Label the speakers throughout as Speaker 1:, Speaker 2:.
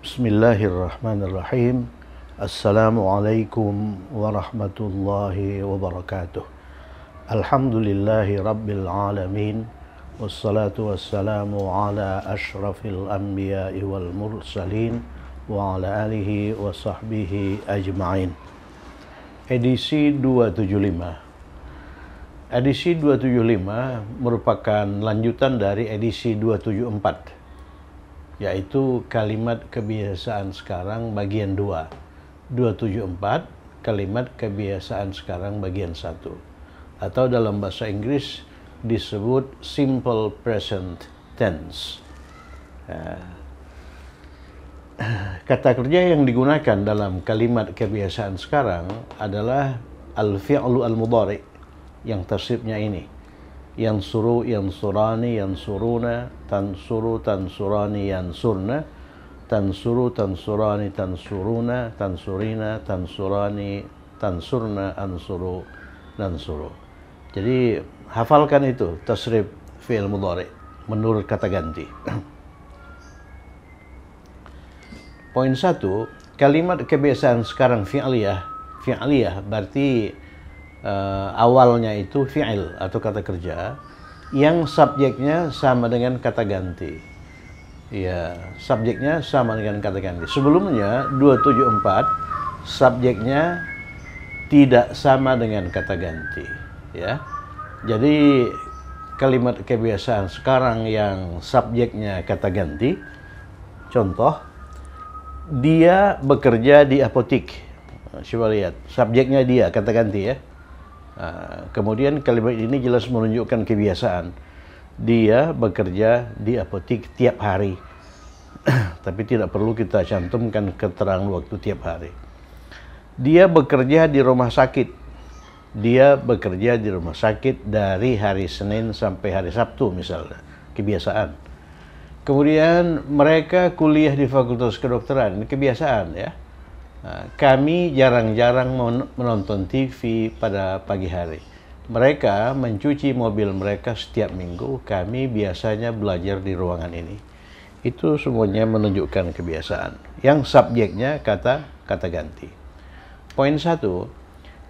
Speaker 1: Bismillahirrahmanirrahim. Assalamualaikum warahmatullahi wabarakatuh. Alhamdulillahi rabbil alamin. Wassalatu wassalamu ala ashrafil anbiya'i wal mursalin wa ala alihi wa sahbihi ajma'in. Edisi 275. Edisi 275 merupakan lanjutan dari edisi 274, yaitu kalimat kebiasaan sekarang bagian 2. 274 kalimat kebiasaan sekarang bagian 1, atau dalam bahasa Inggris disebut simple present tense. Kata kerja yang digunakan dalam kalimat kebiasaan sekarang adalah al-fi'lu al-mudhari, yang tersibnya ini: yansuru, yansurani, yansuruna, tansuru, tansurani, yansurna, tansuru, tansurani, tansuruna, tansurina, tansurani, tansurna, ansuru, nansuru. Jadi hafalkan itu tasrif fi'il mudhari menurut kata ganti. Poin 1, kalimat kebiasaan sekarang fi'liyah. Fi'liyah berarti awalnya itu fi'il atau kata kerja yang subjeknya sama dengan kata ganti. Ya, subjeknya sama dengan kata ganti. Sebelumnya 274 subjeknya tidak sama dengan kata ganti, ya. Jadi kalimat kebiasaan sekarang yang subjeknya kata ganti, contoh, dia bekerja di apotik. Coba lihat, subjeknya dia kata ganti, ya. Kemudian kalimat ini jelas menunjukkan kebiasaan. Dia bekerja di apotik tiap hari. Tapi tidak perlu kita cantumkan keterangan waktu tiap hari. Dia bekerja di rumah sakit. Dia bekerja di rumah sakit dari hari Senin sampai hari Sabtu misalnya. Kebiasaan. Kemudian mereka kuliah di Fakultas Kedokteran. Ini kebiasaan, ya. Kami jarang-jarang menonton TV pada pagi hari. Mereka mencuci mobil mereka setiap minggu. Kami biasanya belajar di ruangan ini. Itu semuanya menunjukkan kebiasaan. Yang subjeknya kata ganti. Poin 1,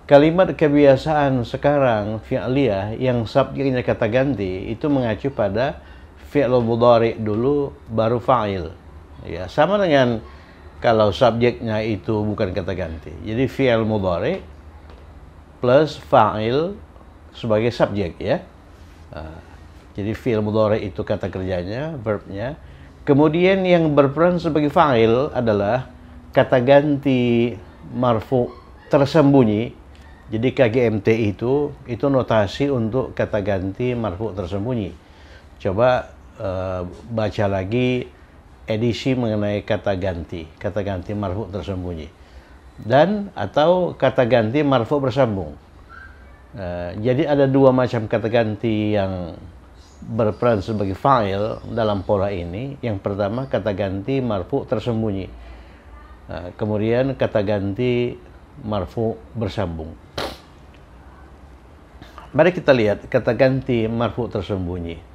Speaker 1: kalimat kebiasaan sekarang fi'liyah yang subjeknya kata ganti itu mengacu pada fi'il mudhari dulu baru fa'il. Ya, sama dengan kalau subjeknya itu bukan kata ganti. Jadi fi'il mudhari plus fa'il sebagai subjek, ya. Jadi fi'il mudhari itu kata kerjanya, verbnya. Kemudian yang berperan sebagai fa'il adalah kata ganti marfu tersembunyi. Jadi KGMT itu notasi untuk kata ganti marfu tersembunyi. Coba baca lagi edisi mengenai kata ganti marfu tersembunyi, dan atau kata ganti marfu bersambung. Jadi ada dua macam kata ganti yang berperan sebagai fa'il dalam pola ini. Yang pertama kata ganti marfu tersembunyi, kemudian kata ganti marfu bersambung. Mari kita lihat kata ganti marfu tersembunyi.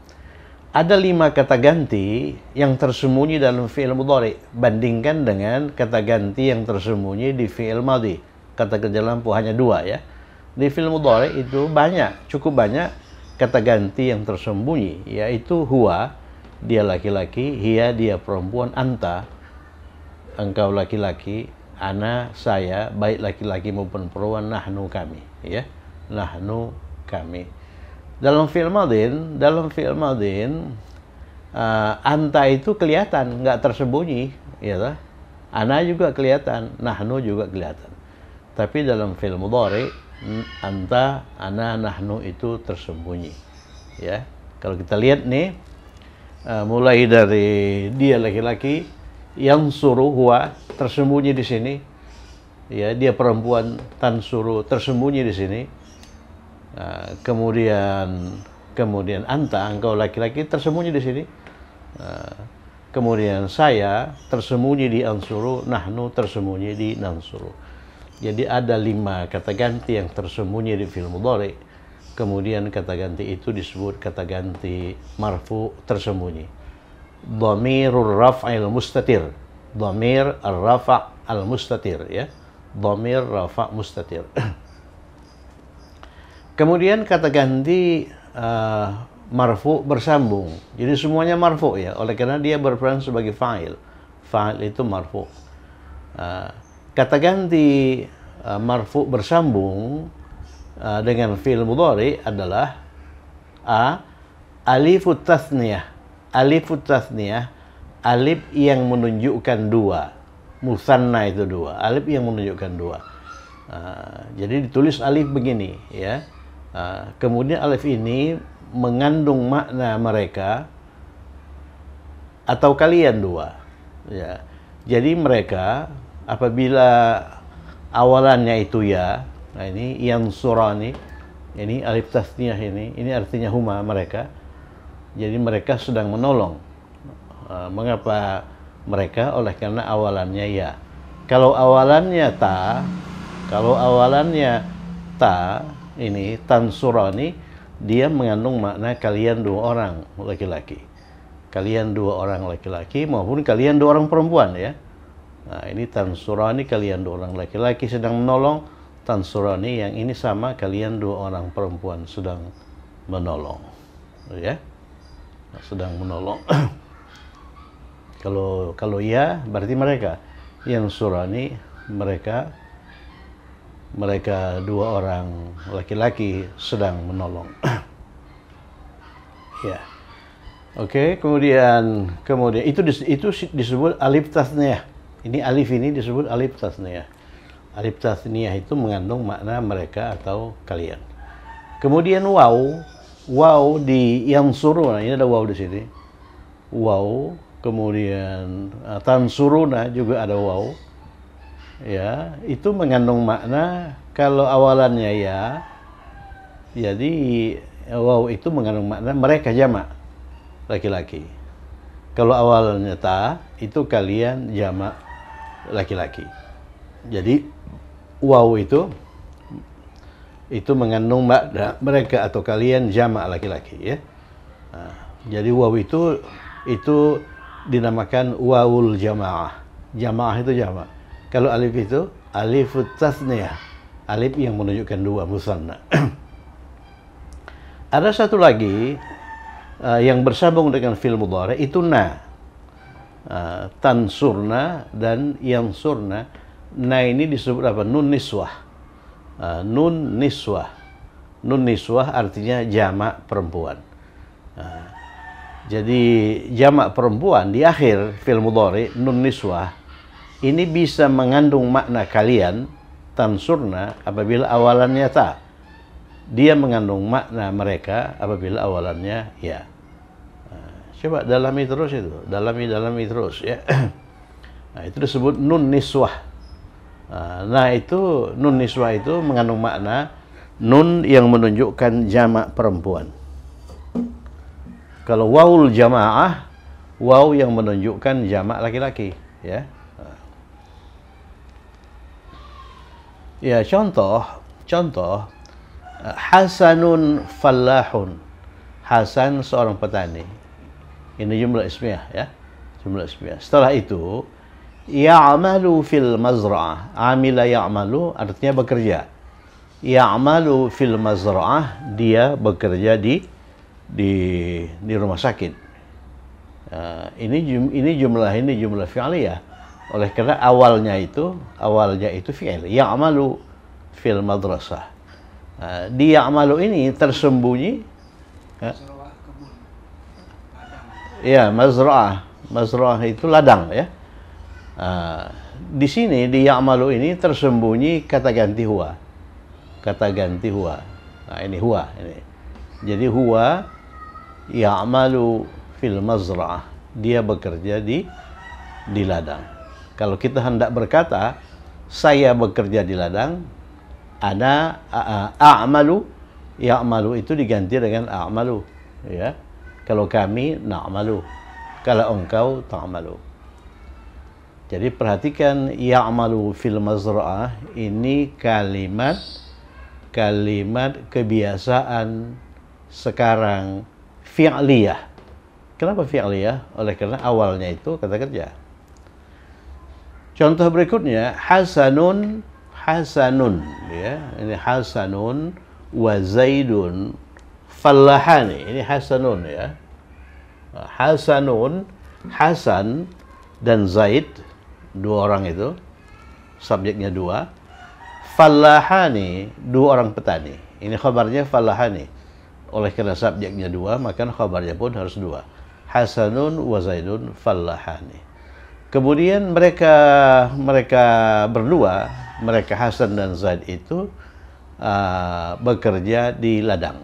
Speaker 1: Ada 5 kata ganti yang tersembunyi dalam fi'il mudhari. Bandingkan dengan kata ganti yang tersembunyi di fi'il madhi. Kata kerja lampu hanya 2, ya. Di fi'il mudhari itu cukup banyak kata ganti yang tersembunyi, yaitu huwa, dia laki-laki, hiya, dia perempuan, anta, engkau laki-laki, ana, saya, baik laki-laki maupun perempuan, nahnu, kami, ya. Nahnu, kami. Dalam fi'il madhin, anta itu kelihatan, nggak tersembunyi, ya. Ana juga kelihatan, nahnu juga kelihatan. Tapi dalam fi'il mudhari, anta, ana, nahnu itu tersembunyi, ya. Kalau kita lihat nih, mulai dari dia laki-laki, yang suruh huwa tersembunyi di sini, ya. Dia perempuan, tansuru tersembunyi di sini. Kemudian anta, engkau laki-laki, tersembunyi di sini. Kemudian saya tersembunyi di ansuru, nahnu tersembunyi di nansuru. Jadi ada 5 kata ganti yang tersembunyi di fi'il mudhari. Kemudian kata ganti itu disebut kata ganti marfu tersembunyi. Dhamirur raf'il mustatir. dhamir ar-rafa' al-mustatir, ya. Dhamir rafa' mustatir. Kemudian kata ganti marfu bersambung. Jadi semuanya marfu, ya. Oleh karena dia berperan sebagai fa'il. Fa'il itu marfu. Kata ganti marfu bersambung dengan fi'il mudhari adalah alifut tasniyah. Alifut tasniyah, alif yang menunjukkan dua. Musanna itu dua. Alif yang menunjukkan dua. Jadi ditulis alif begini, ya. Kemudian alif ini mengandung makna mereka atau kalian dua, ya. Jadi mereka apabila awalannya itu ya, nah ini yang surani, ini alif tasniyah ini artinya huma, mereka. Jadi mereka sedang menolong. Mengapa mereka? Oleh karena awalannya ya. Kalau awalannya ta, ini tansurani, dia mengandung makna kalian dua orang laki-laki. Kalian dua orang laki-laki maupun kalian dua orang perempuan, ya. Nah, ini tansurani, kalian dua orang laki-laki sedang menolong. Tansurani yang ini sama, kalian dua orang perempuan sedang menolong, ya. Sedang menolong. Kalau ya berarti mereka. Yang surani mereka dua orang laki-laki sedang menolong. Ya. Oke, kemudian itu disebut alif tasniyah. Ini alif ini disebut alif tasniyah. Alif tasniyah itu mengandung makna mereka atau kalian. Kemudian waw di yang suruna, ini ada waw di sini. Waw, kemudian tansuruna juga ada waw. Ya, itu mengandung makna kalau awalannya ya, jadi waw itu mengandung makna mereka jamak laki-laki. Kalau awalnya ta, itu kalian jamak laki-laki. Jadi waw itu mengandung makna mereka atau kalian jamak laki-laki, ya. Nah, jadi waw itu dinamakan wawul jamaah. Jamaah itu jamak. Kalau alif itu alifut tasniyah, alif yang menunjukkan dua, musanna. Ada satu lagi yang bersambung dengan fi'il mudhari, itu na. Tansurna dan yansurna. Na ini disebut apa? Nun niswah. Nun niswah. Nun niswah artinya jamak perempuan. Jadi jamak perempuan di akhir fi'il mudhari, nun niswah, ini bisa mengandung makna kalian, tansurna, apabila awalannya ta. Dia mengandung makna mereka apabila awalannya ya. Coba dalami terus itu. Dalami terus, ya. Nah, itu disebut nun niswah. Nah, itu nun niswah itu mengandung makna nun yang menunjukkan jamak perempuan. Kalau wawul jamaah, waw yang menunjukkan jamak laki-laki, ya. Ya, contoh Hasanun fallahun. Hasan seorang petani. Ini jumlah ismiyah, ya. Jumlah ismiyah. Setelah itu ya'malu fil mazra'ah. Amila ya'malu artinya bekerja. Ya'malu fil mazra'ah, dia bekerja di rumah sakit. Ini jumlah fi'liyah. Oleh karena awalnya itu fi'il. Ya'malu fil madrasah. Di ya'malu ini tersembunyi, ya, mazra'ah. Mazra'ah itu ladang, ya. Di sini di ya'malu ini tersembunyi kata ganti huwa. Kata ganti huwa. Nah, ini huwa ini. Jadi huwa ya'malu fil mazra'ah. Dia bekerja di ladang. Kalau kita hendak berkata, saya bekerja di ladang, ana a'malu, ya'malu itu diganti dengan a'malu, ya. Kalau kami na'malu, kalau engkau ta'malu. Jadi perhatikan ya'malu fil mazra'ah ini kalimat kebiasaan sekarang fi'liyah. Kenapa fi'liyah? Oleh karena awalnya itu kata kerja. Contoh berikutnya hasanun, hasanun ya. Ini hasanun wa zaidun fallahani. Ini hasanun ya. Hasanun, Hasan dan Zaid, dua orang itu, subjeknya dua. Fallahani, dua orang petani. Ini khabarnya fallahani. Oleh karena subjeknya dua, maka khabarnya pun harus dua. Hasanun wa Zaidun fallahani. Kemudian mereka berdua, mereka Hasan dan Zaid itu bekerja di ladang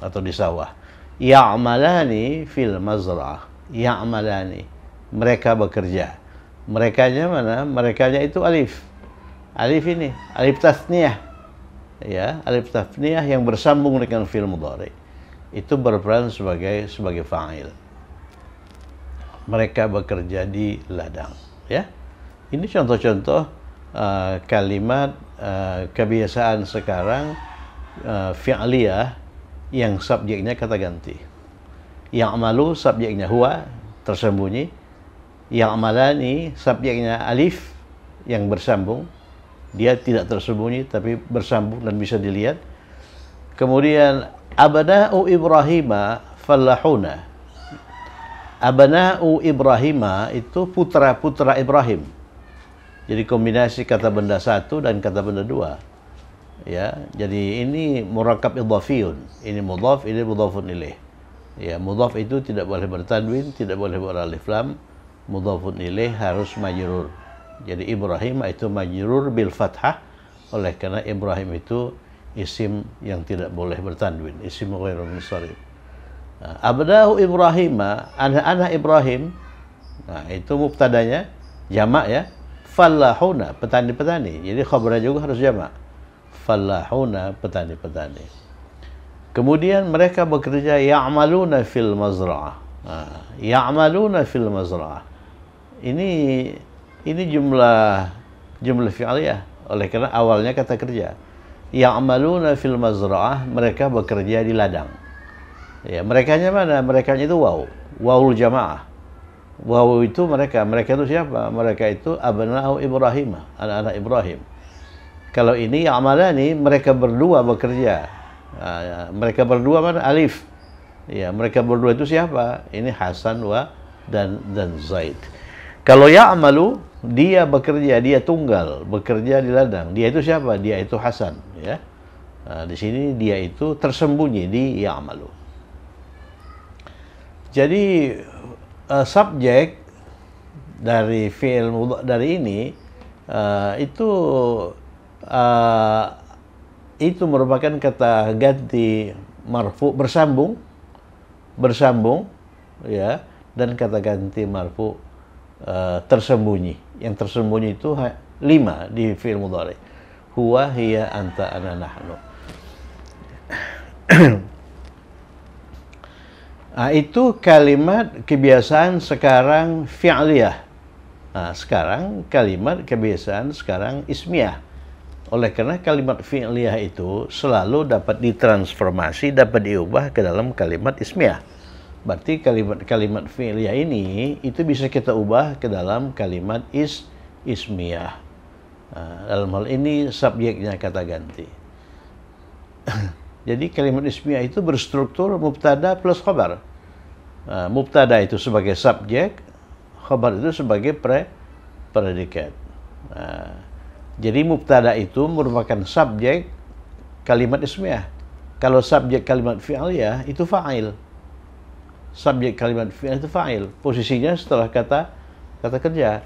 Speaker 1: atau di sawah. Ya'malani fil mazra'ah. Ya'malani. Mereka bekerja. Merekanya mana? Merekanya itu alif. Alif ini, alif tasniyah. Ya, alif tasniyah yang bersambung dengan fi'il mudhari. Itu berperan sebagai fa'il. Mereka bekerja di ladang, ya. Ini contoh-contoh kalimat kebiasaan sekarang fi'liyah yang subjeknya kata ganti. Ya'malu subjeknya huwa, tersembunyi. Ya'malani subjeknya alif yang bersambung. Dia tidak tersembunyi tapi bersambung dan bisa dilihat. Kemudian abna'u Ibrahima fallahuna. Abna'u Ibrahima itu putra-putra Ibrahim. Jadi kombinasi kata benda satu dan kata benda dua. Ya, jadi ini murakkab idhafiyun. Ini mudhaf, ini mudhafun ilaih. Ya, mudhaf itu tidak boleh bertanwin, tidak boleh beralif lam. Mudhafun ilaih harus majrur. Jadi Ibrahim itu majrur bil fathah, oleh karena Ibrahim itu isim yang tidak boleh bertanwin, isim ghairul munsharif. Nah, abdahu Ibrahim, anak-anak Ibrahim. Nah, itu mubtadanya jamak ya. Fallahuna, petani-petani. Jadi khabarnya juga harus jamak. Fallahuna, petani-petani. Kemudian mereka bekerja ya'maluna fil mazra'ah. Nah, ya'maluna fil mazra'ah. Ini jumlah fi'liyah, oleh karena awalnya kata kerja. Ya'maluna fil mazra'ah, mereka bekerja di ladang. Ya, merekanya mana? Merekanya itu waw, wawul jamaah. Waw itu mereka itu siapa? Mereka itu abna'u Ibrahim, anak-anak Ibrahim. Kalau ini ya'malani, mereka berdua bekerja. Nah, mereka berdua mana? Alif. Ya, mereka berdua itu siapa? Ini Hasan dan Zaid. Kalau ya'malu, dia bekerja, dia tunggal, bekerja di ladang. Dia itu siapa? Dia itu Hasan, ya. Nah, di sini dia itu tersembunyi di ya'malu. Jadi subjek dari fi'il dari ini itu merupakan kata ganti marfu bersambung ya, dan kata ganti marfu tersembunyi. Yang tersembunyi itu 5 di fi'il mudhari. Huwa, hiya, anta, ana, nahnu. Nah, itu kalimat kebiasaan sekarang fi'liyah. Nah, sekarang kalimat kebiasaan sekarang ismiyah. Oleh karena kalimat fi'liyah itu selalu dapat ditransformasi, dapat diubah ke dalam kalimat ismiyah. Berarti kalimat fi'liyah ini itu bisa kita ubah ke dalam kalimat ismiyah. Nah, dalam hal ini subjeknya kata ganti. Jadi kalimat ismiyah itu berstruktur mubtada plus khabar. Mubtada itu sebagai subjek, khabar itu sebagai predikat. Jadi mubtada itu merupakan subjek kalimat ismiyah. Kalau subjek kalimat fi'liyah itu fa'il. Subjek kalimat fi'liyah itu fa'il. Posisinya setelah kata kerja.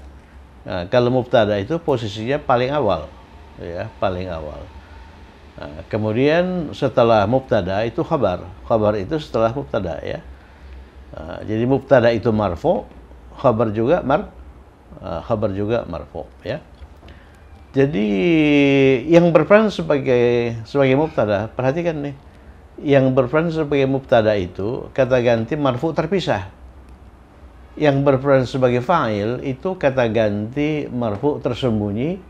Speaker 1: Kalau mubtada itu posisinya paling awal, ya, paling awal. Kemudian setelah mubtada itu khabar. Khabar itu setelah mubtada, ya. Jadi mubtada itu marfu, khabar juga marfu, ya. Jadi yang berperan sebagai mubtada, perhatikan nih. Yang berperan sebagai mubtada itu kata ganti marfu terpisah. Yang berperan sebagai fa'il itu kata ganti marfu tersembunyi,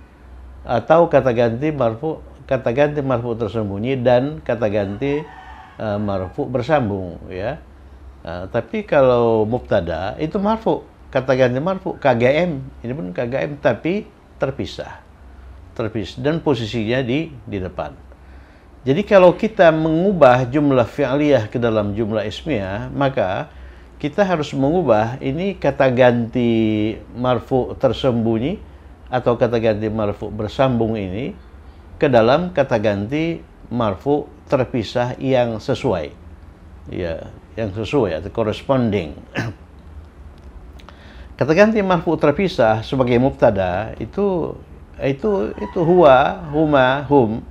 Speaker 1: atau kata ganti marfu tersembunyi dan kata ganti marfu bersambung, ya. Tapi kalau mubtada itu marfu, kata ganti marfu KGM, ini pun KGM, tapi terpisah. Dan posisinya di depan. Jadi kalau kita mengubah jumlah fi'liyah ke dalam jumlah ismiyah, maka kita harus mengubah ini kata ganti marfu tersembunyi atau kata ganti marfu bersambung ini ke dalam kata ganti marfu terpisah yang sesuai. Ya, yang sesuai atau corresponding. Kata ganti marfu terpisah sebagai mubtada itu huwa, huma, hum,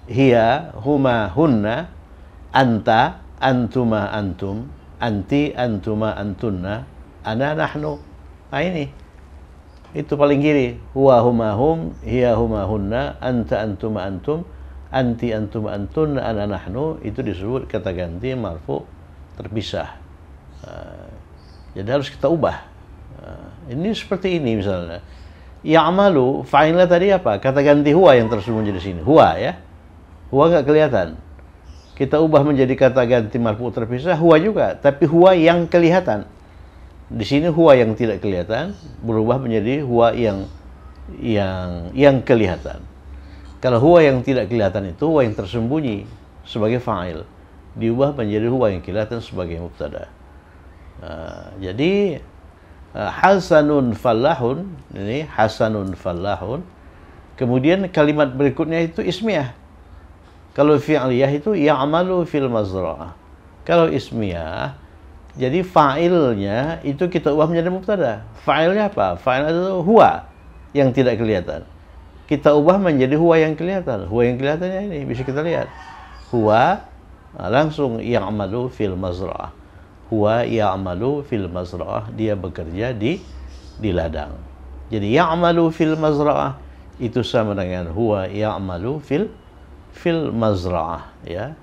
Speaker 1: hiya, huma, hunna, anta, antuma, antum, anti, antuma, antunna, ana, nahnu. Nah ini. Itu paling kiri. Huwa, huma, hum, hiya, huma, hunna, anta, antuma, antum, anti, antuma, antunna, ana, nahnu. Itu disebut kata ganti marfu terpisah. Jadi harus kita ubah. Ini seperti ini misalnya. Ya'malu, fa'ilnya tadi apa? Kata ganti huwa yang tersembunyi di sini. Huwa ya. Huwa nggak kelihatan. Kita ubah menjadi kata ganti marfu terpisah, huwa juga, tapi huwa yang kelihatan. Di sini huwa yang tidak kelihatan berubah menjadi huwa yang kelihatan. Kalau huwa yang tidak kelihatan itu huwa yang tersembunyi sebagai fa'il, diubah menjadi huwa yang kelihatan sebagai mubtada. Jadi hasanun fallahun, ini hasanun fallahun. Kemudian kalimat berikutnya itu ismiyah. Kalau fi'liyah itu ya'malu fil mazra'ah. Kalau ismiyah, jadi fa'ilnya itu kita ubah menjadi mubtada. Fa'ilnya apa? Fa'ilnya itu huwa yang tidak kelihatan. Kita ubah menjadi huwa yang kelihatan. Huwa yang kelihatannya ini bisa kita lihat. Huwa langsung ya'malu fil mazra'ah. Huwa ya'malu fil mazra'ah, dia bekerja di ladang. Jadi ya'malu fil mazra'ah itu sama dengan huwa ya'malu fil mazra'ah ya.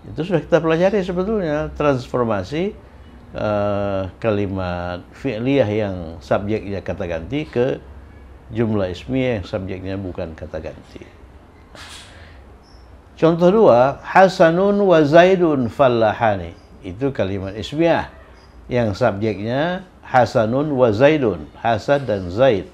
Speaker 1: Itu sudah kita pelajari sebetulnya transformasi kalimat fi'liyah yang subjeknya kata ganti ke jumlah ismiyah yang subjeknya bukan kata ganti. Contoh dua, hasanun wa zaidun fallahani. Itu kalimat ismiyah yang subjeknya hasanun wa zaidun, Hasan dan Zaid.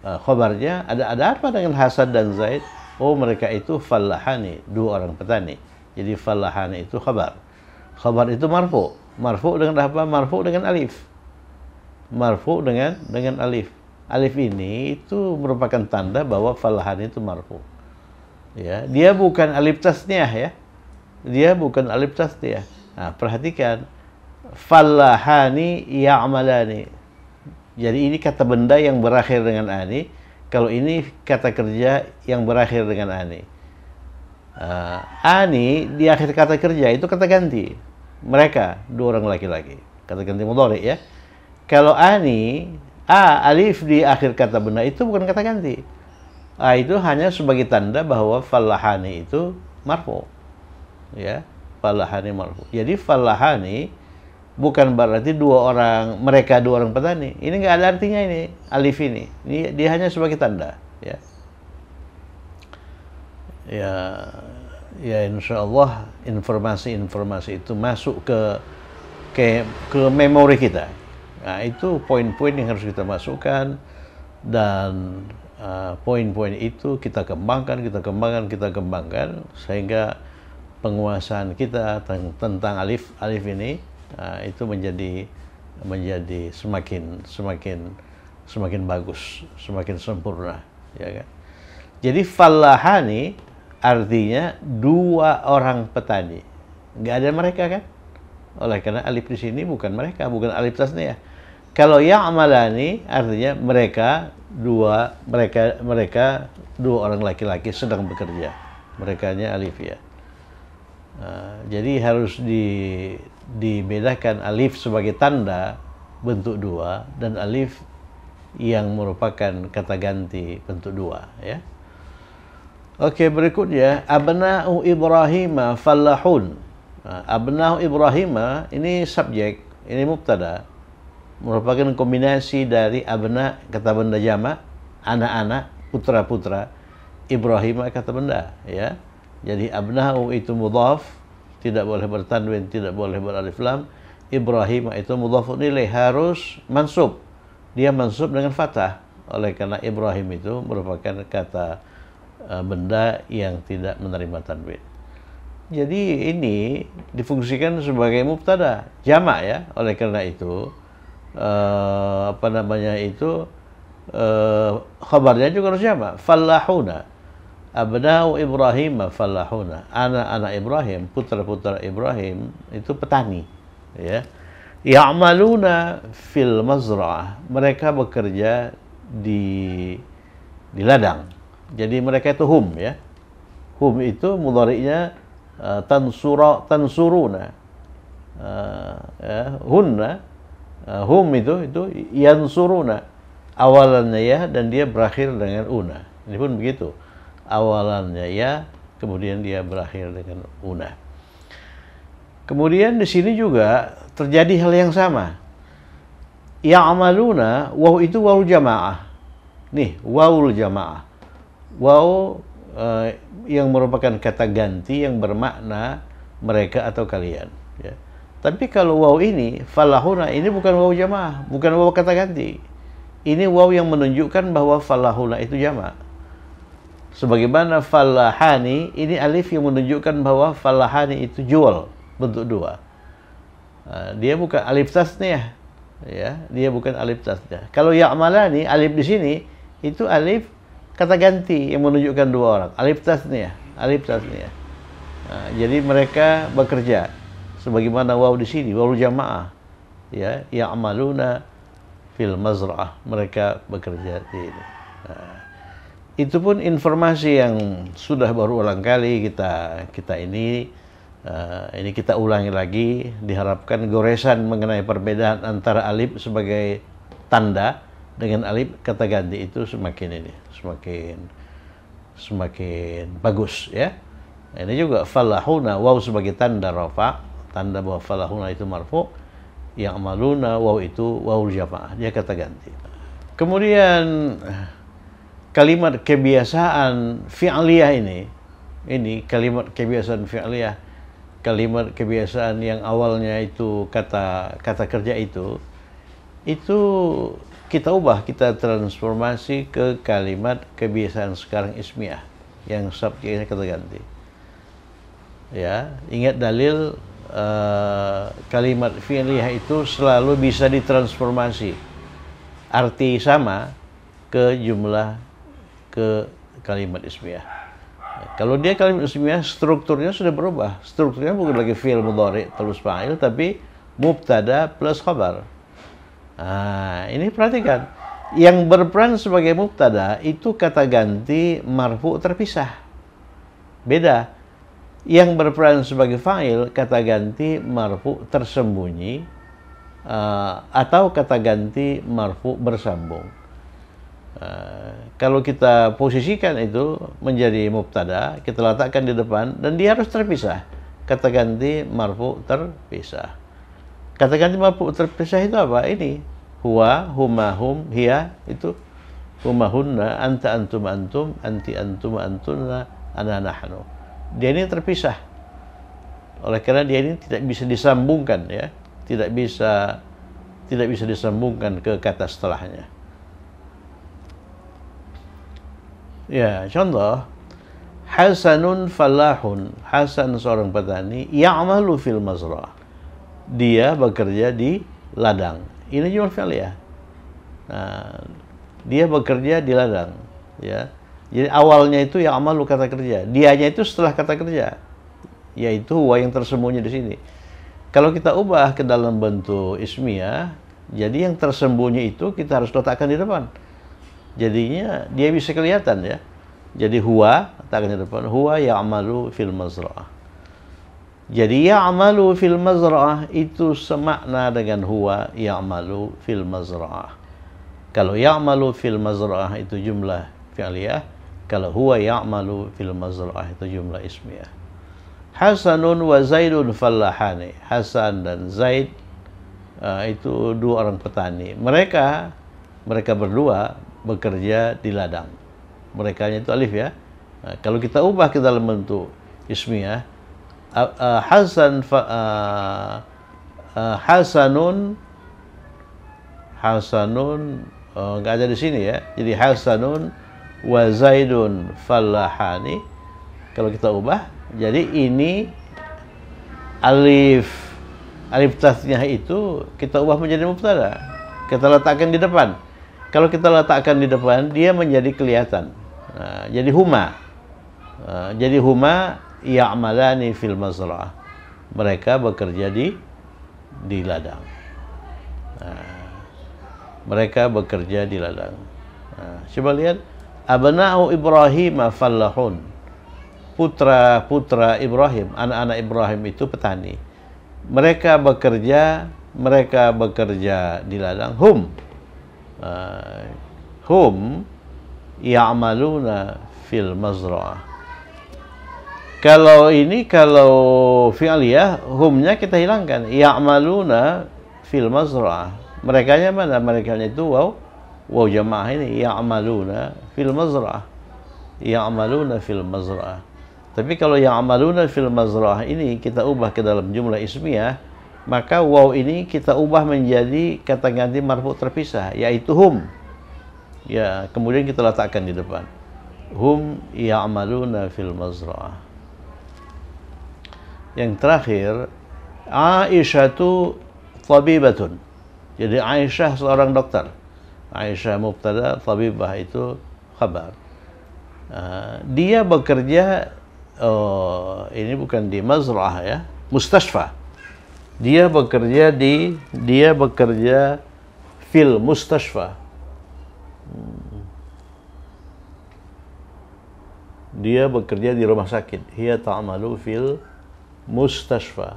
Speaker 1: Khabarnya ada apa dengan Hasan dan Zaid? Oh, mereka itu fallahani, dua orang petani. Jadi fallahani itu khabar. Khabar itu marfu. Marfu dengan apa? Marfu dengan alif. Marfu dengan alif. Alif ini itu merupakan tanda bahwa fallahani itu marfu. Ya, dia bukan alif tasniyah ya. Dia bukan alif tasniyah. Nah, perhatikan, fallahani ya'malani. Jadi ini kata benda yang berakhir dengan ani. Kalau ini kata kerja yang berakhir dengan ani. Ani di akhir kata kerja itu kata ganti. Mereka dua orang laki-laki. Kata ganti mudhari ya. Kalau ani, alif di akhir kata benda itu bukan kata ganti. Itu hanya sebagai tanda bahwa fallahani itu marfu. Ya. Fallahani marfu. Jadi fallahani bukan berarti mereka dua orang petani. Ini nggak ada artinya ini alif ini. Ini dia hanya sebagai tanda. Ya. Ya insya Allah informasi itu masuk ke memori kita. Nah, itu poin-poin yang harus kita masukkan dan poin-poin itu kita kembangkan sehingga penguasaan kita tentang alif ini itu menjadi semakin bagus, semakin sempurna, ya kan? Jadi fallahani artinya dua orang petani, nggak ada mereka kan? Oleh karena alif di sini bukan mereka, bukan alif tasniyah. Kalau ya'malani artinya mereka dua orang laki-laki sedang bekerja, merekanya alif ya. Jadi harus dibedakan alif sebagai tanda bentuk dua dan alif yang merupakan kata ganti bentuk dua ya. Oke, berikutnya abna'u Ibrahim fallahun. Abna'u Ibrahim ini subjek, ini mubtada, merupakan kombinasi dari abna kata benda jamak, anak-anak, putra-putra, Ibrahim kata benda ya. Jadi abna'u itu mudhaf, tidak boleh bertanwin, tidak boleh beralif lam. Ibrahim itu mudhafun ilaih, harus mansub. Dia mansub dengan fathah. Oleh karena Ibrahim itu merupakan kata benda yang tidak menerima tanwin. Jadi ini difungsikan sebagai mubtada jamak ya. Oleh karena itu khabarnya juga harus jamak. Fallahuna, abna'u Ibrahim fallahuna. Anak-anak Ibrahim, putra-putra Ibrahim itu petani, ya. Ya'maluna fil mazra'ah. Mereka bekerja di ladang. Jadi mereka itu hum ya. Hum itu mudhari'nya tansuruna. Hunna, hum itu yansuruna. Awalannya ya dan dia berakhir dengan una. Ini pun begitu. Awalannya ya, kemudian dia berakhir dengan una. Kemudian di sini juga terjadi hal yang sama. Ya'maluna, waw itu waw jamaah. Nih, wawul jamaah. Waw yang merupakan kata ganti yang bermakna mereka atau kalian. Ya. Tapi kalau waw ini, falahuna, ini bukan waw jamaah, bukan waw kata ganti. Ini waw yang menunjukkan bahwa falahuna itu jamak. Sebagaimana falahani, ini alif yang menunjukkan bahwa falahani itu jual, bentuk dua. Dia bukan alif tasniyah, ya. Dia bukan alif tasniyah. Kalau ya'malani, alif di sini itu alif kata ganti yang menunjukkan dua orang. Alif tasniyah, alif tasniyah. Jadi mereka bekerja. Sebagaimana waw di sini, waw jamaah. Ya, ya'maluna fil mazra'ah. Mereka bekerja di ini. Itu pun informasi yang sudah berulang kali kita ini kita ulangi lagi. Diharapkan goresan mengenai perbedaan antara alif sebagai tanda dengan alif kata ganti itu semakin bagus ya. Ini juga falahuna, waw sebagai tanda rafa, tanda bahwa falahuna itu marfu. Ya'maluna, waw itu waw jamaah, dia kata ganti. Kemudian kalimat kebiasaan fi'liyah ini kalimat kebiasaan fi'liyah, kalimat kebiasaan yang awalnya itu kata kerja itu kita ubah, kita transformasi ke kalimat kebiasaan sekarang ismiyah yang subjeknya kata ganti. Ya, ingat dalil kalimat fi'liyah itu selalu bisa ditransformasi arti sama ke jumlah ke kalimat ismiyah. Kalau dia kalimat ismiyah, strukturnya sudah berubah. Strukturnya bukan lagi fi'il mudhari terus fa'il, tapi mubtada plus khabar. Ini perhatikan. Yang berperan sebagai mubtada itu kata ganti marfu terpisah. Beda. Yang berperan sebagai fa'il kata ganti marfu tersembunyi atau kata ganti marfu bersambung. Kalau kita posisikan itu menjadi mubtada, kita letakkan di depan dan dia harus terpisah. Kata ganti marfu terpisah. Kata ganti marfu terpisah itu apa? Ini huwa, huma, hum, hiya, itu huma, hunna, anta, antum, antum, anti, antum, antunna, ana, nahnu. Dia ini terpisah. Oleh karena dia ini tidak bisa disambungkan ya, tidak bisa disambungkan ke kata setelahnya. Ya, contoh Hasanun falahun. Hasan seorang petani, ya'malu fil mazra'ah. Dia bekerja di ladang. Ini jumal fi'liyah. Dia bekerja di ladang, ya. Jadi awalnya itu ya'malu kata kerja, dianya itu setelah kata kerja, yaitu huwa yang tersembunyi di sini. Kalau kita ubah ke dalam bentuk ismiyah, jadi yang tersembunyi itu kita harus letakkan di depan. Jadinya dia bisa kelihatan ya. Jadi huwa letakkan di depan, huwa ya'malu fil mazra'ah. Jadi ya'malu fil mazra'ah itu semakna dengan huwa ya'malu fil mazra'ah. Kalau ya'malu fil mazra'ah itu jumlah fi'liyah, kalau huwa ya'malu fil mazra'ah itu jumlah ismiyah. Hasanun wa Zaidun fallahani. Hasan dan Zaid itu dua orang petani. Mereka berdua bekerja di ladang. Merekanya itu alif ya. Kalau kita ubah ke dalam bentuk ismiyah, Hasanun nggak ada di sini ya. Jadi Hasanun wa Zaidun fallahani. Kalau kita ubah, jadi ini alif tasniah itu kita ubah menjadi mubtada. Kita letakkan di depan. Kalau kita letakkan di depan, dia menjadi kelihatan. Nah, jadi huma. Jadi huma ya'malani fil mazra'ah. Mereka bekerja di ladang. Mereka bekerja di ladang. Coba lihat, abna'u Ibrahim fallahun. Putra-putra Ibrahim, anak-anak Ibrahim itu petani. Mereka bekerja di ladang. Hum ya'maluna fil mazra'ah. Kalau fi'liyah, humnya kita hilangkan. Ya'maluna fil mazra'ah. Merekanya mana? Merekanya itu waw jamaah ini. Ya'maluna fil mazra'ah. Ya'maluna fil mazra'ah. Tapi kalau ya'maluna fil mazra'ah ini kita ubah ke dalam jumlah ismiyah, maka waw ini kita ubah menjadi kata ganti marfu terpisah, yaitu hum. Ya, kemudian kita letakkan di depan. Hum ya'maluna fil mazra'ah. Yang terakhir, Aisyatu tabibatun. Jadi Aisyah seorang dokter. Aisyah mubtada, tabibah itu khabar. Dia bekerja, ini bukan di mazra'ah ya, mustashfa. Dia bekerja fil mustashfa. Dia bekerja di rumah sakit. Hiya ta'malu fil mustashfa.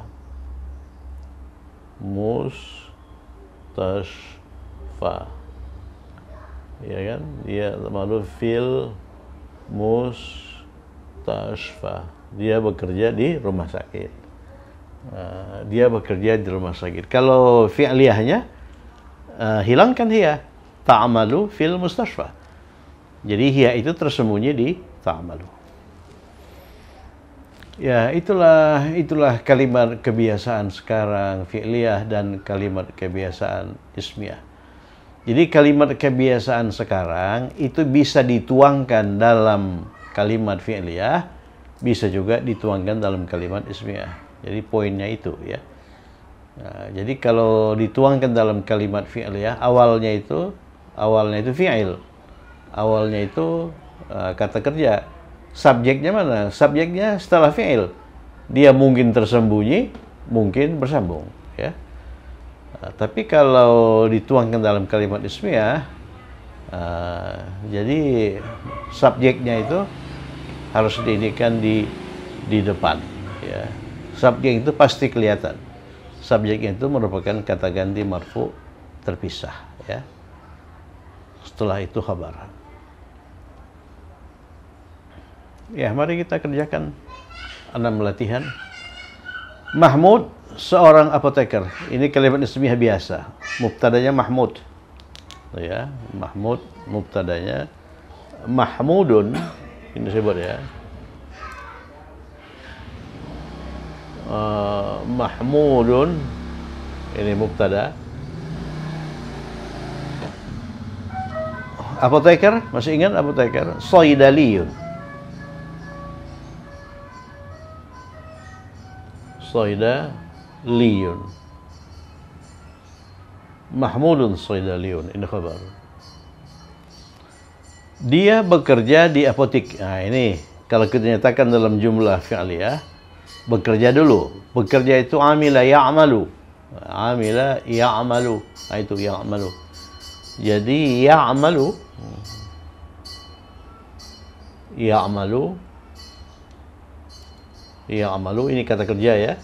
Speaker 1: Ya kan? Dia ta'malu fil mustashfa. Dia bekerja di rumah sakit. Kalau fi'liyahnya, hilangkan hiya. Ta'malu fil mustashfa. Jadi hiya itu tersembunyi di ta'malu. Ya, itulah kalimat kebiasaan sekarang fi'liyah dan kalimat kebiasaan ismiyah. Jadi kalimat kebiasaan sekarang itu bisa dituangkan dalam kalimat fi'liyah, bisa juga dituangkan dalam kalimat ismiyah. Jadi poinnya itu ya. Nah, jadi kalau dituangkan dalam kalimat fi'liyah, awalnya itu fi'il. Awalnya itu kata kerja. Subjeknya mana? Subjeknya setelah fi'il. Dia mungkin tersembunyi, mungkin bersambung ya. Tapi kalau dituangkan dalam kalimat ismiyah, jadi subjeknya itu harus diindikan di depan ya. Subjek itu pasti kelihatan. Subjeknya itu merupakan kata ganti marfu terpisah ya. Setelah itu khabar. Ya, mari kita kerjakan 6 latihan. Mahmud seorang apoteker. Ini kalimat ismiyah biasa. Mubtadanya Mahmud. Ya, Mahmud mubtadanya. Mahmudun ini disebut ya. Mahmudun ini mubtada. Apoteker, masih ingat apoteker? Saidaliyun. Saidaliyun. Mahmudun saidaliyun, ini khabar. Dia bekerja di apotik. Nah, ini kalau kita nyatakan dalam jumlah fi'liyah, bekerja dulu. Bekerja itu amila ya'malu. Amila ya'malu. Nah, itu ya'malu. Jadi ya'malu ini kata kerja ya.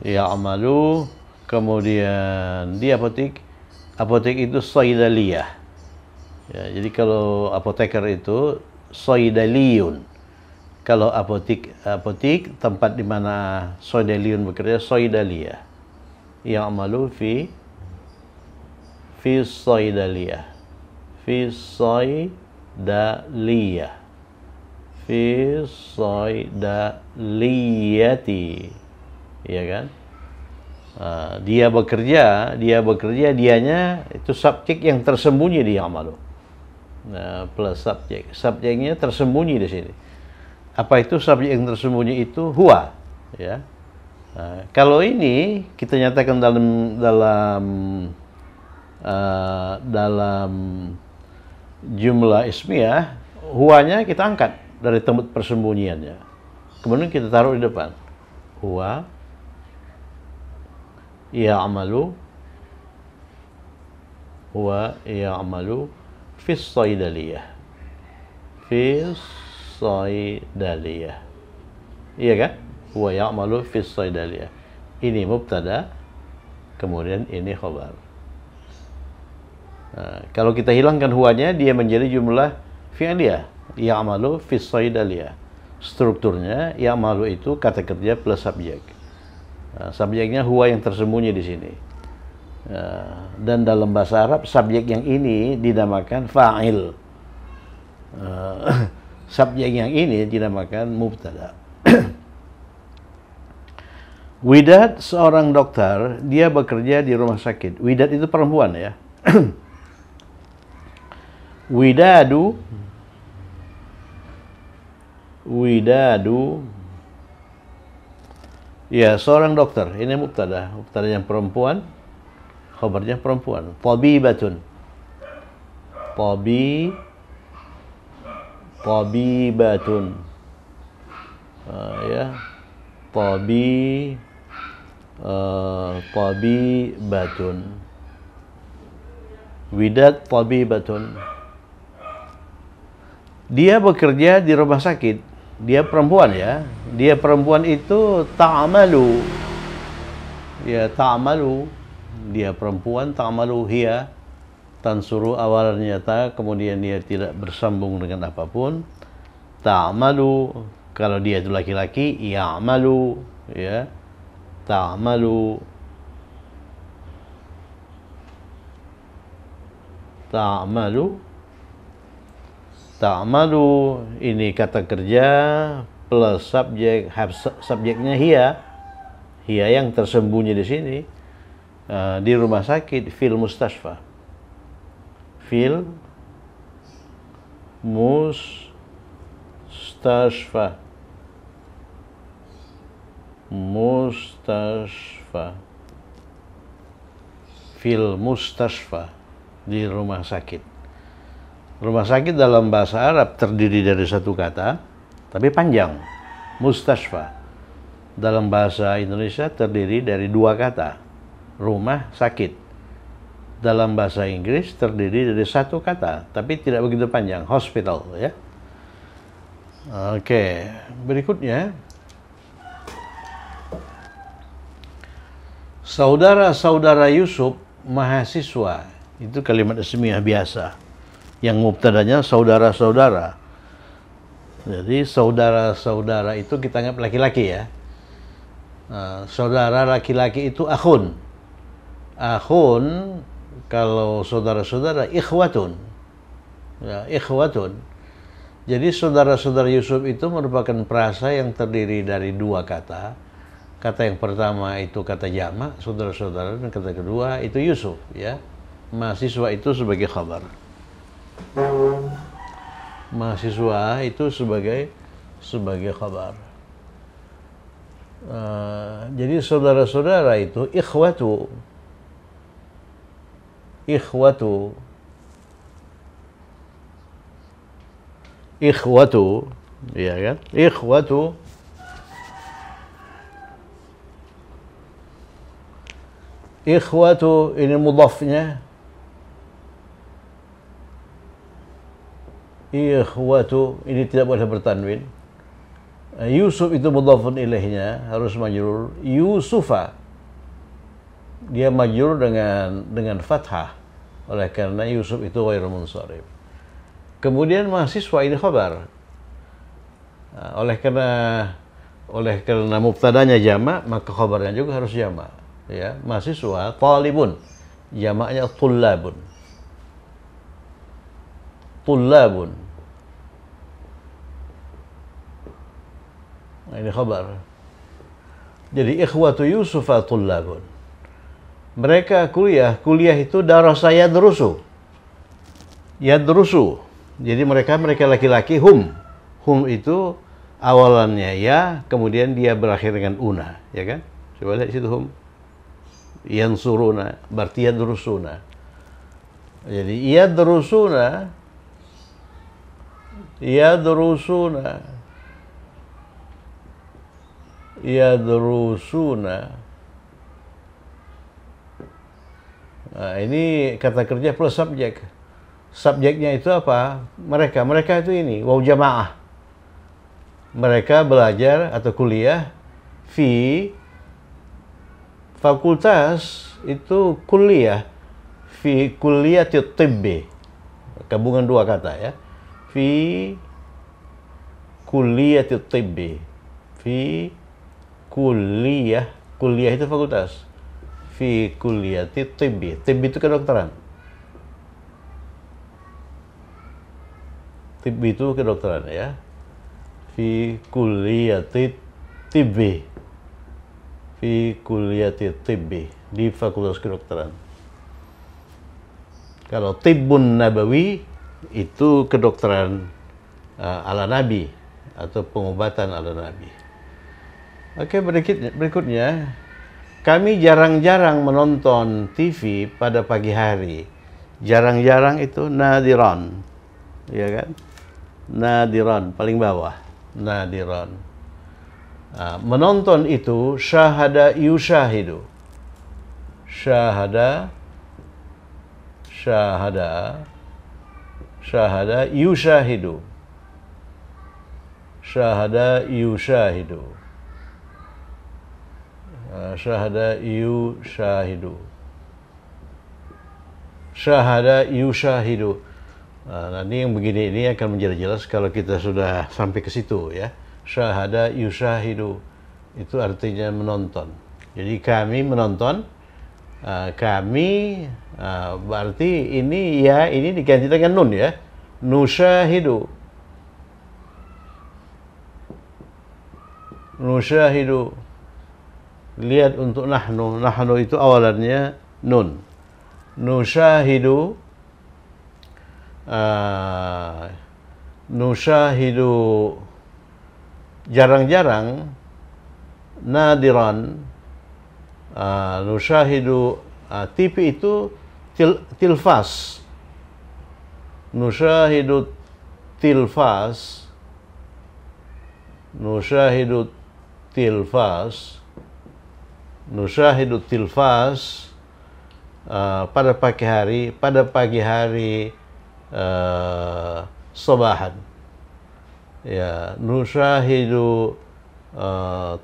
Speaker 1: Ya'malu, kemudian di apotik itu saidaliyah. Ya, jadi kalau apoteker itu saidaliyun. Kalau apotik tempat di mana saidaliyun bekerja, saidaliyah. Ya'malu fi saidaliyah. Fi saidaliyah. Fi saidaliyati, ya kan? Dia bekerja, dianya itu subjek yang tersembunyi di ya'malu. Plus subjek. Subjeknya tersembunyi di sini. Apa itu subjek yang tersembunyi itu? Huwa, ya. Kalau ini kita nyatakan dalam jumlah ismiyah, huwanya kita angkat dari tempat persembunyiannya. Kemudian kita taruh di depan. Huwa ya'malu fis saydaliyah. Fis saydaliyah. Iya kan? Huwa ya'malu fis saydaliyah. Ini mubtada, kemudian ini khabar. Kalau kita hilangkan huwanya, dia menjadi jumlah fi'liyah. Ya'malu fis saydaliyah. Strukturnya ya'malu itu kata kerja plus subjek. Subjeknya huwa yang tersembunyi di sini. Dan dalam bahasa Arab subjek yang ini dinamakan fa'il. Subjek yang ini dinamakan mubtada. Widad seorang dokter, dia bekerja di rumah sakit. Widad itu perempuan, ya. Widadu ya, seorang dokter. Ini mubtada yang perempuan, khabarnya perempuan. Tabibatun. Tabibatun. Ya. Tabibatun. Widad tabibatun. Dia bekerja di rumah sakit. Dia perempuan, ya. Dia perempuan itu ta'amalu. Ya, ta'amalu. Dia perempuan, ta'amalu hiya. Tansuru awalnya ta, kemudian dia tidak bersambung dengan apapun. Ta'amalu. Kalau dia itu laki-laki, ya'malu, ya. Ta'amalu. Ta'malu ini kata kerja plus subjek, subjeknya hiya yang tersembunyi di sini, di rumah sakit, fil mustashfa. Fil mustashfa, di rumah sakit. Rumah sakit dalam bahasa Arab terdiri dari satu kata, tapi panjang. Mustashfa. Dalam bahasa Indonesia terdiri dari dua kata. Rumah sakit. Dalam bahasa Inggris terdiri dari satu kata, tapi tidak begitu panjang. Hospital, ya. Oke, berikutnya. Saudara-saudara Yusuf mahasiswa. Itu kalimat ismiyah biasa. Yang mubtadanya saudara-saudara. Jadi saudara-saudara itu kita anggap laki-laki, ya. Saudara laki-laki itu akhun. Akhun, kalau saudara-saudara, ikhwatun. Ya, ikhwatun. Jadi saudara-saudara Yusuf itu merupakan perasa yang terdiri dari dua kata. Kata yang pertama itu kata jamak, saudara-saudara, dan kata kedua itu Yusuf, ya. Mahasiswa itu sebagai khabar. Mahasiswa itu sebagai khabar. Jadi saudara-saudara itu ikhwatu, ya kan? Ikhwatu ini mudhafnya. Ikhwatu ini tidak boleh bertanwin. Yusuf itu mudhafun ilaihnya harus majrur. Yusufa dia majrur dengan fathah, oleh karena Yusuf itu ghairu munsharif. Kemudian mahasiswa ini khabar. Oleh karena mubtadanya jamak, maka khabarnya juga harus jamak, ya. Mahasiswa talibun, jamaknya tullabun. Nah, ini khabar. Jadi ikhwatu Yusufa tullabun. Mereka kuliah itu darasa yadrusu. Yadrusu. Jadi mereka laki-laki hum. Hum itu awalannya ya, kemudian dia berakhir dengan una, ya kan? Coba lihat situ hum. Yansuruna, berarti yadrusuna. Jadi yadrusuna Nah, ini kata kerja plus subjek. Subjeknya itu apa? Mereka itu ini, waw jamaah. Mereka belajar atau kuliah fi fakultas itu kuliah fi kulliyatit tibbi. Gabungan dua kata ya. Fi kulliyatit tibbi. Fi kuliah itu fakultas. Fi kulliyatit tibbi. Tibbi itu kedokteran. Tibbi itu kedokteran ya. Fi kulliyatit tibbi. Fi kulliyatit tibbi, di fakultas kedokteran. Kalau tibbun nabawi itu kedokteran ala nabi atau pengobatan ala nabi. Oke, berikutnya kami jarang-jarang menonton TV pada pagi hari. Jarang-jarang itu nadiran, ya kan? Nadiran paling bawah, nadiran. Menonton itu syahada yushahidu. Syahada yushahidu. Syahada yushahidu. Syahada yushahidu. Syahada yushahidu. Nanti yang begini ini akan menjadi jelas kalau kita sudah sampai ke situ ya. Syahada yushahidu itu artinya menonton. Jadi kami menonton, kami berarti ini ya, ini diganti dengan nun ya. Nushahidu. Nushahidu. Lihat untuk nahnu. Nahnu itu awalannya nun. Nushahidu. Nushahidu jarang-jarang, nadiran, nushahidu, TV itu tilfas, nushahidu tilfas, nushahidu tilfas, nushahidu tilfas pada pagi hari sabahan. Ya, nushahidu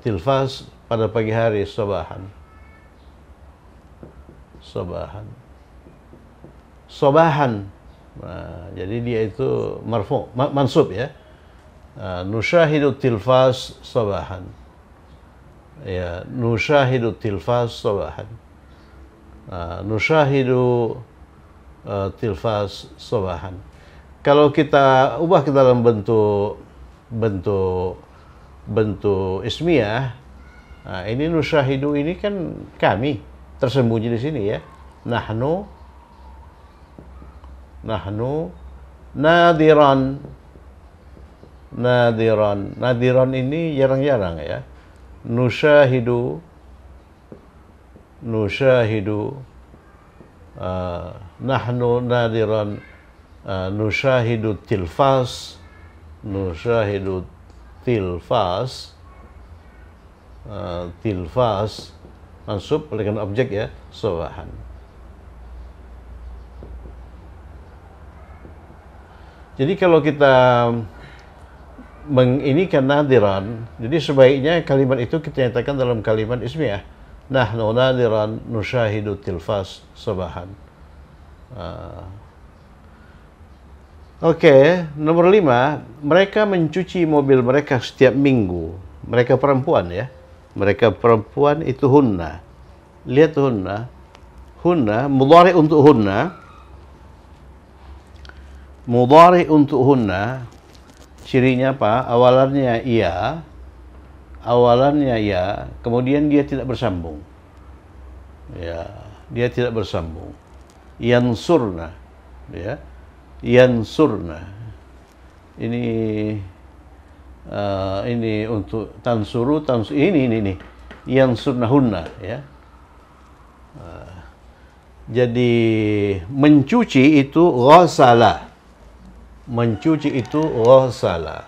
Speaker 1: tilfas pada pagi hari sabahan. Sabahan. Nah, jadi dia itu marfu, mansub ya. Nushahidu tilfas sabahan. Ya, nushahidu tilfas sabahan. Nushahidu tilfas sabahan. Kalau kita ubah ke dalam bentuk ismiyah, nah ini nushahidu ini kan kami tersembunyi di sini ya. Nahnu nadiran. Nadiran ini jarang-jarang ya. Nushahidu nahnu nadiran. Nushahidu tilfas. Tilfas mansub dengan objek ya, sabahan. Jadi kalau kita menginikan nadiran, jadi sebaiknya kalimat itu kita nyatakan dalam kalimat ismiyah. Nahnu nadiran nushahidu tilfas sabahan. Oke, nomor 5, mereka mencuci mobil mereka setiap minggu. Mereka perempuan ya. Mereka perempuan itu hunna. Lihat hunna. Hunna, mudhari untuk hunna. Mudhari untuk hunna, cirinya apa? Awalannya iya, kemudian dia tidak bersambung. Ya, dia tidak bersambung. Yansurna, ya, yansurna. Ini untuk tansuru, ini yansurnahunna, ya. Jadi mencuci itu ghasala. Mencuci itu ghasala.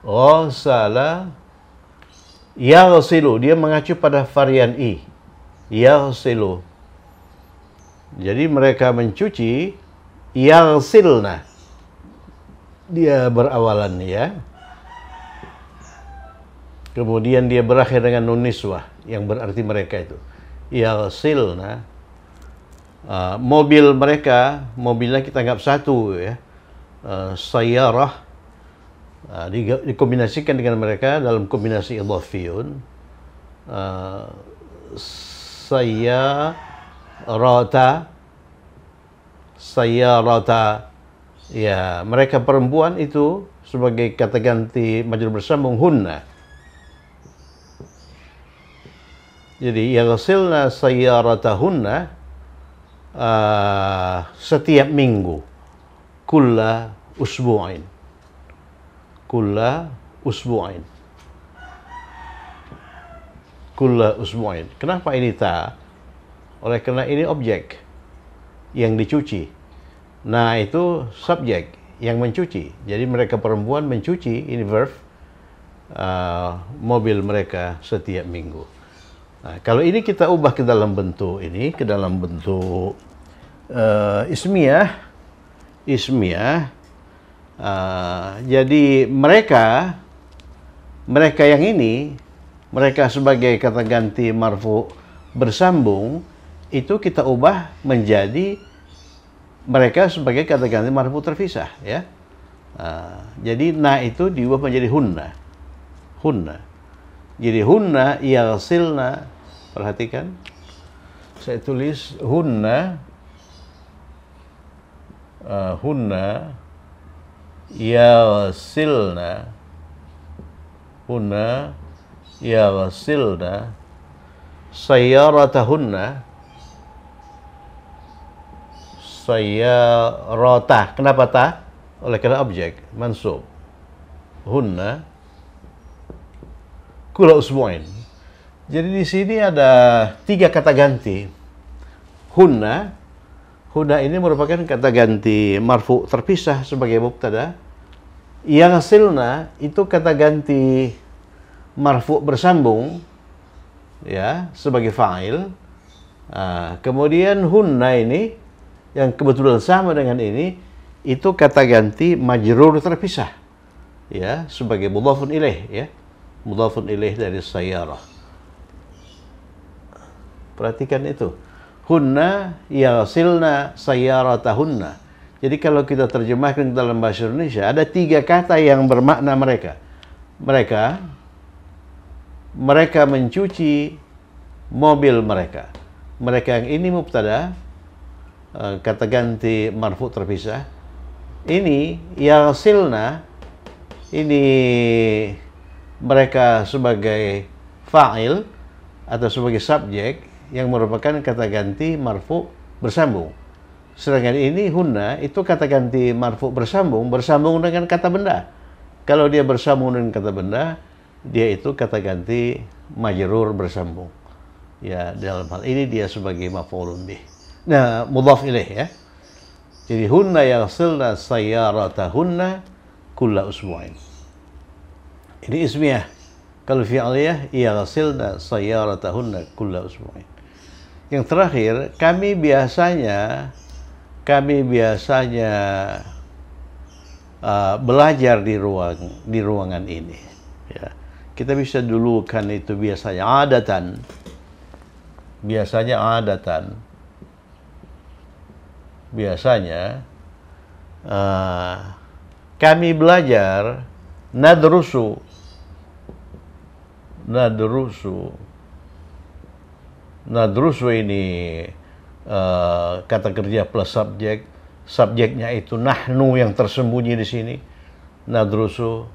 Speaker 1: Ghasala yaghsilu, dia mengacu pada varian i. Yaghsilu. Jadi mereka mencuci, yaghsilna. Dia berawalan ya. Kemudian dia berakhir dengan nun niswah yang berarti mereka itu. Yaghsilna. Mobil mereka, mobilnya kita anggap satu ya. Sayyarah dikombinasikan dengan mereka dalam kombinasi idhafiyun. Sayyarata. Ya, mereka perempuan itu sebagai kata ganti majrur bersambung hunna. Jadi yaghsilna sayyaratahunna setiap minggu, kulla usbu'ain. Kulla usbu'ain. Kulla usbu'ain. Kenapa ini ta? Oleh karena ini objek yang dicuci. Nah, itu subjek yang mencuci. Jadi mereka perempuan mencuci, ini verb, mobil mereka setiap minggu. Nah, kalau ini kita ubah ke dalam bentuk ini, ke dalam bentuk ismiyah. Jadi mereka yang ini, mereka sebagai kata ganti marfu bersambung, itu kita ubah menjadi mereka sebagai kata ganti marfu terpisah, ya. Jadi na itu diubah menjadi hunna. Hunna. Jadi hunna yaghsilna, perhatikan. Saya tulis hunna, hunna yaghsilna, hunna yaghsilna sayyaratahunna, sayyarata. Kenapa ta? Oleh karena objek mansub. Hunna kulla usbu'ain. Jadi di sini ada 3 kata ganti. Hunna ini merupakan kata ganti marfu terpisah sebagai mubtada. Yaghsilna itu kata ganti marfu bersambung ya sebagai fa'il. Kemudian hunna ini yang kebetulan sama dengan ini itu kata ganti majrur terpisah ya sebagai mudhafun ilaih ya. Mudhafun ilaih dari sayyarah. Perhatikan itu. Hunna yaghsilna sayyaratahunna. Jadi kalau kita terjemahkan dalam bahasa Indonesia, ada 3 kata yang bermakna mereka. Mereka mencuci mobil mereka. Mereka yang ini mubtada, kata ganti marfu terpisah. Ini yaghsilna, ini mereka sebagai fa'il atau sebagai subjek yang merupakan kata ganti marfu bersambung. Sedangkan ini hunna itu kata ganti marfu bersambung dengan kata benda. Kalau dia bersambung dengan kata benda, dia itu kata ganti majrur bersambung. Ya, dalam hal ini dia sebagai maf'ulun bih. Nah, mudhaf ilaih ya. Jadi hunna yaghsilna sayyaratahunna kulla usbu'ain. Ini ismiyah. Kalau fi'liyah yaghsilna sayyaratahunna kulla usbu'ain. Yang terakhir, kami biasanya belajar di ruangan ini. Ya. Kita bisa dulukan itu biasanya adatan. Biasanya kami belajar nadrusu ini kata kerja plus subjek. Subjeknya itu nahnu yang tersembunyi di sini. Nadrusu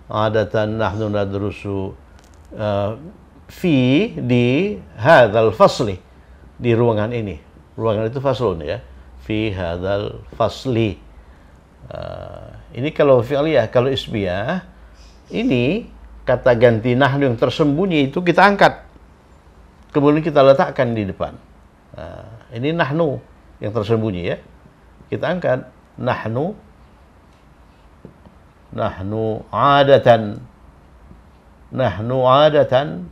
Speaker 1: adatan nahnu nadrusu fi di hadzal fasli, di ruangan ini. Ruangan itu faslun ya. Fi hadzal fasli. Ini kalau fi'liyah. Kalau ismiyah, ini kata ganti nahnu yang tersembunyi itu kita angkat. Kemudian kita letakkan di depan. Ini nahnu yang tersembunyi ya. Kita angkat nahnu adatan. Nahnu adatan,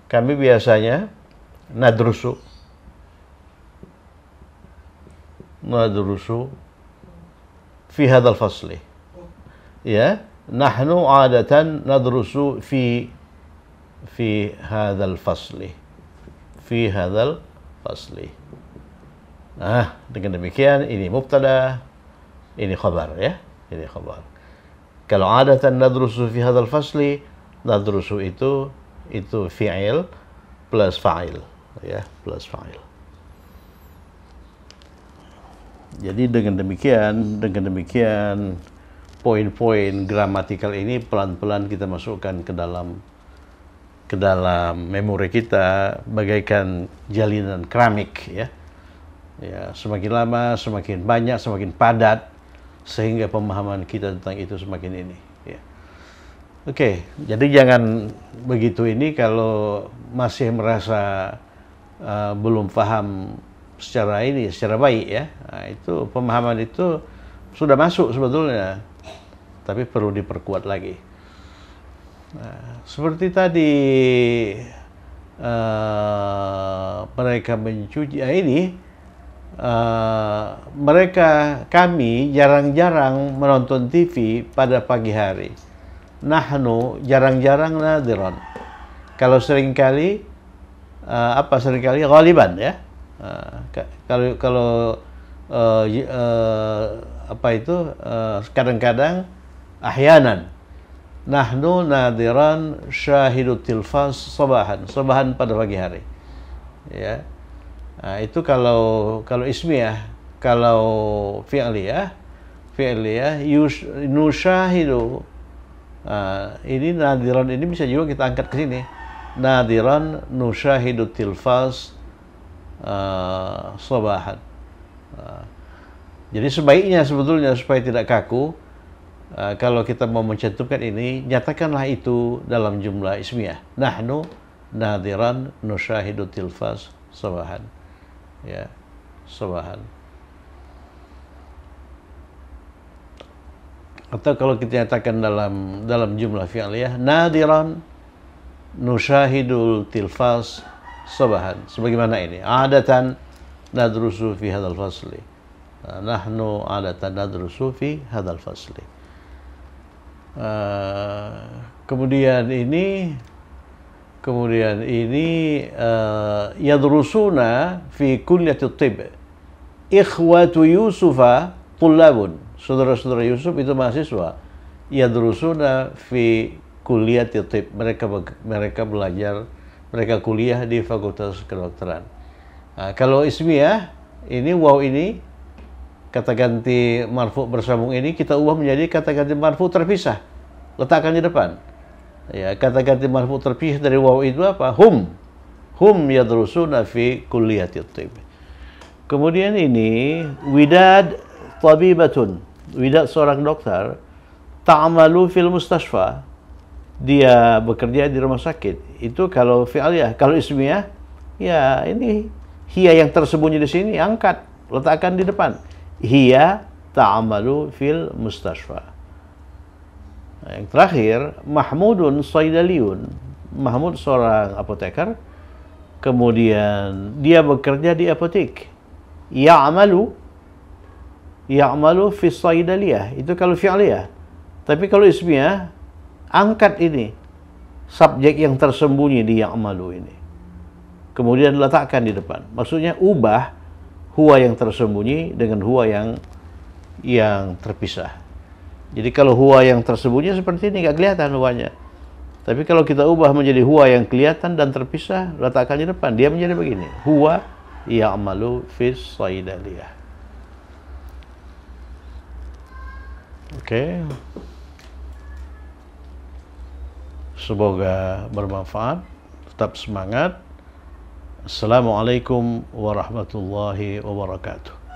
Speaker 1: kami biasanya nadrusu fi hadzal fasli. Ya, nahnu adatan nadrusu fi hadzal fasli. Fi hadzal fasli. Dengan demikian ini mubtada, ini khabar ya. Ini khabar. Kalau adatan nadrusu fi hadzal fasli, nadrusu itu fi'il plus fa'il ya, plus fa'il. Jadi dengan demikian poin-poin gramatikal ini pelan-pelan kita masukkan ke dalam memori kita bagaikan jalinan keramik ya. Ya, semakin lama semakin banyak, semakin padat, sehingga pemahaman kita tentang itu semakin ini ya. Oke, jadi jangan begitu ini kalau masih merasa belum paham secara baik ya. Itu pemahaman itu sudah masuk sebetulnya, tapi perlu diperkuat lagi. Seperti tadi mereka mencuci kami jarang-jarang menonton TV pada pagi hari. Nahnu jarang-jarang nadiran. Kalau seringkali seringkali ghaliban ya. Kalau kadang-kadang ahyanan. Nahnu nadiran syahidut tilfas sabahan pada pagi hari. Ya. Itu kalau ismiyah. Kalau fi'liyah nusyahidu. Ini nadiran ini bisa juga kita angkat ke sini. Nadiran nusyahidu tilfas sabahan. Jadi sebaiknya sebetulnya supaya tidak kaku, kalau kita mau mencantumkan ini, nyatakanlah itu dalam jumlah ismiyah. Nahnu nadiran nusyahidu tilfas sabahan. Ya, sabahan. Atau kalau kita nyatakan dalam jumlah fi'liyah, nadiran nusyahidul tilfas sabahan. Sebagaimana ini, adatan nadrusu fi hadzal fasli. Nahnu adatan nadrusu fi hadzal fasli. Kemudian ini yadrusuna fi kulliyati thib. Ikhwatu Yusufa tullabun. Saudara-saudara Yusuf itu mahasiswa. Yadrusuna fi kulliyati thib. Mereka belajar, mereka kuliah di Fakultas Kedokteran. Kalau ismiyah, ini waw ini kata ganti marfu bersambung ini kita ubah menjadi kata ganti marfu terpisah. Letakkan di depan. Ya, kata ganti marfu terpisah dari waw itu apa? Hum yadrusuna fi kulliyati thib. Kemudian ini Widad tabibatun. Widad seorang dokter, ta'malu fil mustashfa. Dia bekerja di rumah sakit. Itu kalau fi'liyah. Kalau ismiyah, ya ini hiya yang tersembunyi di sini angkat, letakkan di depan. Hiya ta'malu fil mustashfa. Yang terakhir, Mahmudun saydaliyun. Mahmud seorang apoteker. Kemudian dia bekerja di apotek. Ya'malu fi saydaliyah. Itu kalau fi'liyah. Tapi kalau ismiyah, angkat ini subjek yang tersembunyi di ya'malu ini. Kemudian letakkan di depan. Maksudnya ubah huwa yang tersembunyi dengan huwa yang terpisah. Jadi kalau huwa yang tersembunyi seperti ini, nggak kelihatan huwanya. Tapi kalau kita ubah menjadi huwa yang kelihatan dan terpisah, letakkan di depan, dia menjadi begini. Huwa ya'malu fi saydaliyah. Oke. Semoga bermanfaat. Tetap semangat. Assalamualaikum warahmatullahi wabarakatuh.